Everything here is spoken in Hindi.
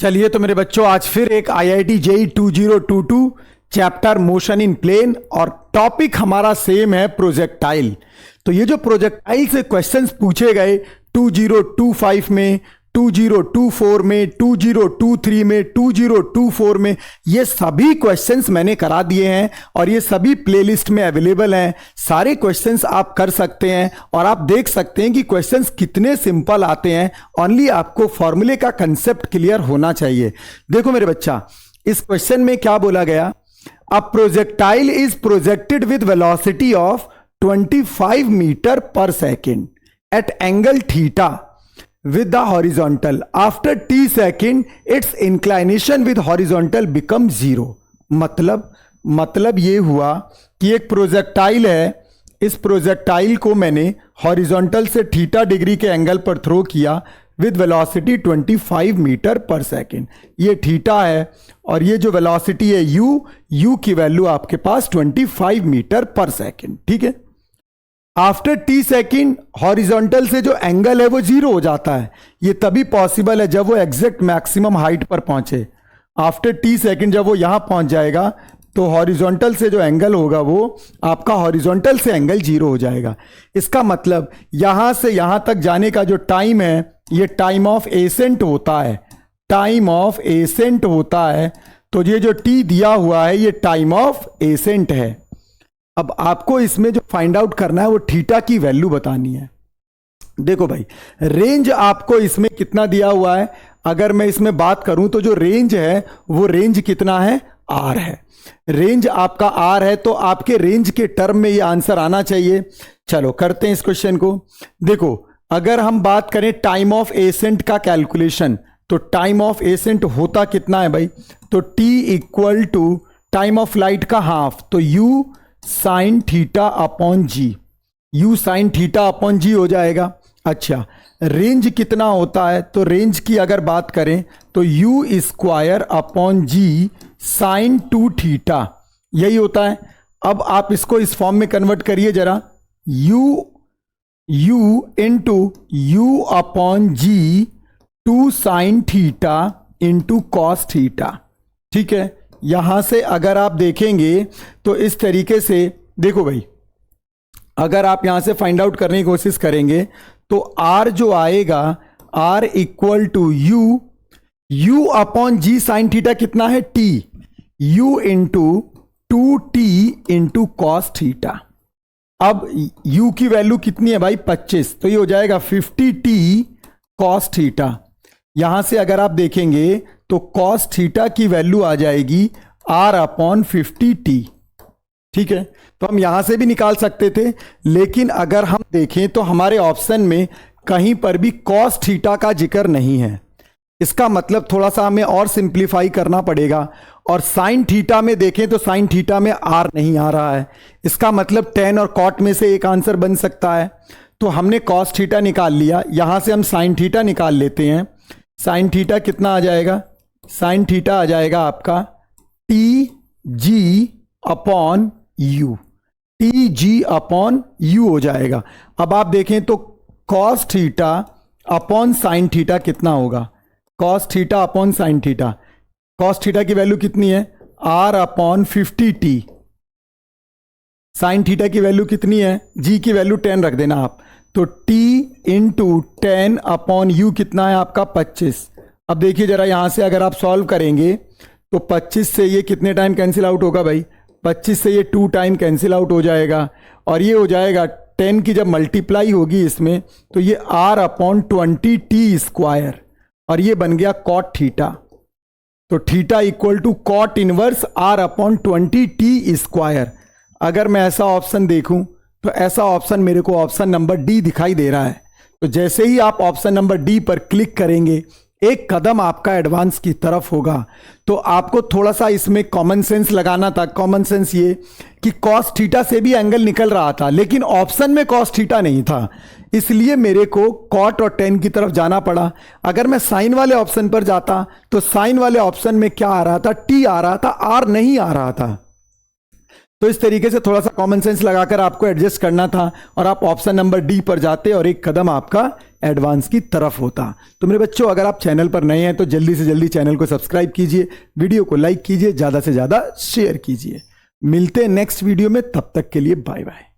चलिए तो मेरे बच्चों, आज फिर एक IIT JEE 2022 chapter motion in plane और टॉपिक हमारा सेम है प्रोजेक्टाइल। तो ये जो प्रोजेक्टाइल से क्वेश्चंस पूछे गए 2025 में, 2024 में, 2023 में, 2024 में, ये सभी क्वेश्चंस मैंने करा दिए हैं और ये सभी प्लेलिस्ट में अवेलेबल हैं। सारे क्वेश्चंस आप कर सकते हैं और आप देख सकते हैं कि क्वेश्चंस कितने सिंपल आते हैं। ओनली आपको फॉर्मूले का कंसेप्ट क्लियर होना चाहिए। देखो मेरे बच्चा, इस क्वेश्चन में क्या बोला गया? A projectile is projected with velocity of 25 meter per second at angle theta with the horizontal. After t second, its inclination with horizontal become 0. मतलब ये हुआ कि एक प्रोजेक्टाइल है, इस प्रोजेक्टाइल को मैंने हॉरिजॉन्टल से थीटा डिग्री के एंगल पर थ्रो किया with velocity 25 meter per second. ये थीटा है और ये जो वेलोसिटी है u की वैल्यू आपके पास 25 मीटर पर सेकेंड। ठीक है। आफ्टर टी सेकेंड हॉरिजॉन्टल से जो एंगल है वो 0 हो जाता है। ये तभी पॉसिबल है जब वो एग्जैक्ट मैक्सिमम हाइट पर पहुंचे। आफ्टर टी सेकेंड जब वो यहां पहुंच जाएगा तो हॉरिजॉन्टल से जो एंगल होगा वो आपका हॉरिजॉन्टल से एंगल 0 हो जाएगा। इसका मतलब यहां से यहां तक जाने का जो टाइम है ये टाइम ऑफ एसेंट होता है। टाइम ऑफ एसेंट होता है। तो ये जो टी दिया हुआ है ये टाइम ऑफ एसेंट है। अब आपको इसमें जो फाइंड आउट करना है वो थीटा की वैल्यू बतानी है। देखो भाई, रेंज आपको इसमें कितना दिया हुआ है? अगर मैं इसमें बात करूं तो जो रेंज है वो रेंज कितना है? आर है। रेंज आपका आर है तो आपके रेंज के टर्म में ये आंसर आना चाहिए। चलो करते हैं इस क्वेश्चन को। देखो, अगर हम बात करें टाइम ऑफ एसेंट का कैलकुलेशन, तो टाइम ऑफ एसेंट होता कितना है भाई? तो T equal to time of flight का हाफ, तो u sine theta upon g, u sine theta upon g हो जाएगा। अच्छा, रेंज कितना होता है? तो रेंज की अगर बात करें तो u square upon g sine 2 theta, यही होता है। अब आप इसको इस फॉर्म में कन्वर्ट करिए जरा, u into u upon g 2 sine theta into cos theta. ठीक है। यहां से अगर आप देखेंगे तो इस तरीके से, देखो भाई, अगर आप यहां से फाइंड आउट करने की कोशिश करेंगे तो R जो आएगा, R equal to u upon g sine theta कितना है? T, U into 2T into cos theta. अब U की वैल्यू कितनी है भाई? 25, तो ये हो जाएगा 50T कॉस थीटा। यहां से अगर आप देखेंगे तो कॉस थीटा की वैल्यू आ जाएगी R अपॉन 50T। ठीक है। तो हम यहां से भी निकाल सकते थे, लेकिन अगर हम देखें तो हमारे ऑप्शन में कहीं पर भी कॉस थीटा का जिक्र नहीं है। इसका मतलब थोड़ा सा हमें और सिंप्लीफाई करना पड़ेगा। और साइन थीटा में देखें तो साइन थीटा में R नहीं आ रहा है। इसका मतलब tan और cot में से एक आंसर बन सकता है। तो हमने कॉस थीटा निकाल लिया, यहां से हम साइन थीटा निकाल लेते हैं। साइन थीटा कितना आ जाएगा? साइन थीटा आ जाएगा आपका T G upon you, T G upon you हो जाएगा। अब आप देखें तो cos theta upon sine theta कितना होगा? Cos theta upon sine theta, cos theta की वैल्यू कितनी है? R upon 50T। Sine theta की वैल्यू कितनी है? जी की वैल्यू 10 रख देना आप, तो T इंटू 10 अपॉन यू कितना है आपका? 25। अब देखिए जरा, यहां से अगर आप सॉल्व करेंगे तो 25 से ये कितने टाइम कैंसिल आउट होगा भाई? 25 से ये 2 टाइम कैंसिल आउट हो जाएगा और ये हो जाएगा 10 की जब मल्टीप्लाई होगी इसमें तो ये R अपॉन 20T स्क्वायर और ये बन गया कॉट थीटा। तो theta equal to cot inverse R upon 20T square. अगर मैं ऐसा ऑप्शन देखूं तो ऐसा ऑप्शन मेरे को ऑप्शन नंबर डी दिखाई दे रहा है। तो जैसे ही आप ऑप्शन नंबर डी पर क्लिक करेंगे एक कदम आपका एडवांस की तरफ होगा। तो आपको थोड़ा सा इसमें कॉमन सेंस लगाना था। कॉमन सेंस ये कि कॉस थीटा से भी एंगल निकल रहा था, लेकिन ऑप्शन में कॉस थीटा नहीं था, इसलिए मेरे को कॉट और टेन की तरफ जाना पड़ा। अगर मैं साइन वाले ऑप्शन पर जाता तो साइन वाले ऑप्शन में क्या आ रहा था? टी आ रहा था, आर नहीं आ रहा था। तो इस तरीके से थोड़ा सा कॉमन सेंस लगाकर आपको एडजस्ट करना था और आप ऑप्शन नंबर डी पर जाते और एक कदम आपका एडवांस की तरफ होता। तो मेरे बच्चों, अगर आप चैनल पर नए हैं तो जल्दी से जल्दी चैनल को सब्सक्राइब कीजिए, वीडियो को लाइक कीजिए, ज़्यादा से ज़्यादा शेयर कीजिए। मिलते हैं नेक्स्ट वीडियो में, तब तक के लिए बाय बाय।